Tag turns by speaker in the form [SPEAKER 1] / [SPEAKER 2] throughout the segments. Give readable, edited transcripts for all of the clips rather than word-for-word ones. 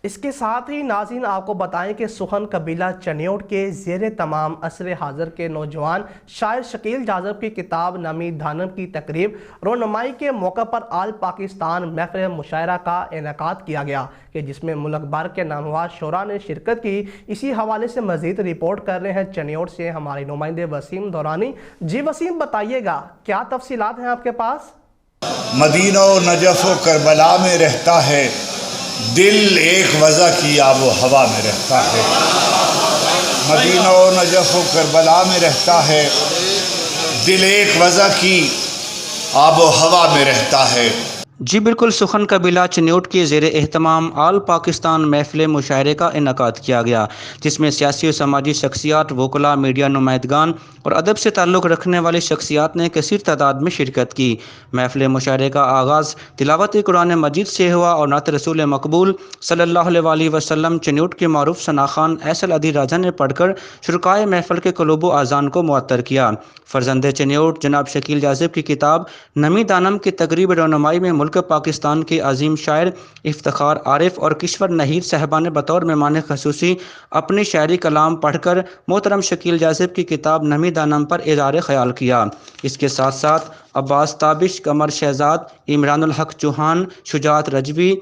[SPEAKER 1] اس کے ساتھ ہی ناظرین آپ کو بتائیں کہ سخن قبیلہ چنیوٹ کے زیر تمام عصر حاضر کے نوجوان شاعر شکیل جاذب کی کتاب نمی دانم کی تقریب رونمائی کے موقع پر آل پاکستان محفل مشاعرہ کا انعقاد کیا گیا کہ جس میں ملک بھر کے نامور شعراء نے شرکت کی۔ اسی حوالے سے مزید رپورٹ کر رہے ہیں چنیوٹ سے ہمارے نمائندے وسیم دورانی۔ جی وسیم، بتائیے گا کیا تفصیلات ہیں آپ کے پاس؟
[SPEAKER 2] مدینہ و نجف و کربلا میں رہتا ہے، دل ایک وضع کی آب و ہوا میں رہتا ہے۔ مدینہ و نجف و کربلا میں رہتا ہے، دل ایک وضع کی آب و ہوا میں رہتا ہے۔
[SPEAKER 3] جی بالکل، سخن قبیلہ چنیوٹ کے زیر اہتمام آل پاکستان محفل مشاعرے کا انعقاد کیا گیا، جس میں سیاسی و سماجی شخصیات، وکلاء، میڈیا نمائندگان اور ادب سے تعلق رکھنے والی شخصیات نے کثیر تعداد میں شرکت کی۔ محفل مشاعرے کا آغاز تلاوت قرآن مجید سے ہوا اور نعت رسول مقبول صلی اللہ علیہ وسلم چنیوٹ کے معروف ثناخوان ایسل عدی راجہ نے پڑھ کر شرکائے محفل کے قلوب و اذان کو معطر کیا۔ فرزند چنیوٹ جناب شکیل جاذب کی کتاب نمی دانم کی تقریب رونمائی میں ملک پاکستان کے عظیم شاعر افتخار عارف اور کشور نہیر صاحبہ نے بطور مہمان خصوصی اپنی شاعری کلام پڑھ کر محترم شکیل جاذب کی کتاب نمی دانم پر اظہار خیال کیا۔ اس کے ساتھ ساتھ عباس تابش، قمر شہزاد، عمران الحق چوہان، شجاعت رجوی،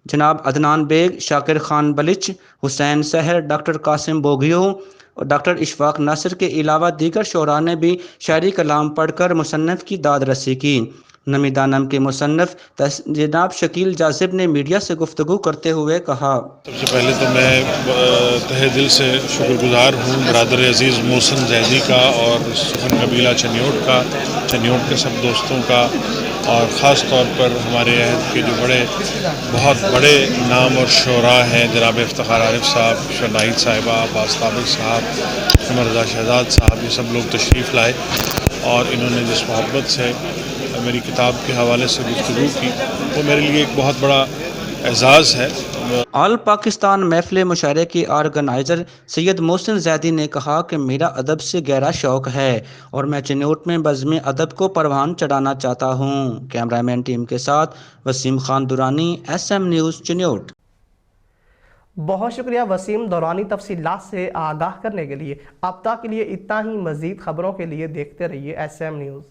[SPEAKER 3] جناب عدنان بیگ، شاکر خان بلچ، حسین سحر، ڈاکٹر قاسم بوگیو اور ڈاکٹر اشفاق ناصر کے علاوہ دیگر شعراء نے بھی شاعری کلام پڑھ کر مصنف کی داد رسی کی۔ نمی دانم کے مصنف جناب شکیل جاذب نے میڈیا سے گفتگو کرتے ہوئے کہا:
[SPEAKER 4] سب سے پہلے تو میں تہہ دل سے شکر گزار ہوں برادر عزیز محسن زیدی کا اور سخن قبیلہ چنیوٹ کا، چنیوٹ کے سب دوستوں کا، اور خاص طور پر ہمارے عہد کے جو بہت بڑے نام اور شعراء ہیں، جناب افتخار عارف صاحب، شناہید صاحبہ، عباس تابش صاحب، عمر رضا شہزاد صاحب، یہ سب لوگ تشریف لائے اور انہوں نے جس محبت سے میری کتاب کے حوالے سے گفتگو کی وہ میرے لیے ایک بہت بڑا اعزاز ہے۔
[SPEAKER 3] آل پاکستان محفل مشاعرے کی آرگنائزر سید محسن زیدی نے کہا کہ میرا ادب سے گہرا شوق ہے اور میں چنیوٹ میں بزم ادب کو پروان چڑھانا چاہتا ہوں۔ کیمرہ مین ٹیم کے ساتھ وسیم خان دورانی، SM نیوز چنیوٹ۔
[SPEAKER 1] بہت شکریہ وسیم دورانی تفصیلات سے آگاہ کرنے کے لیے۔ اب تک کے لیے اتنا ہی، مزید خبروں کے لیے دیکھتے رہیے SM نیوز۔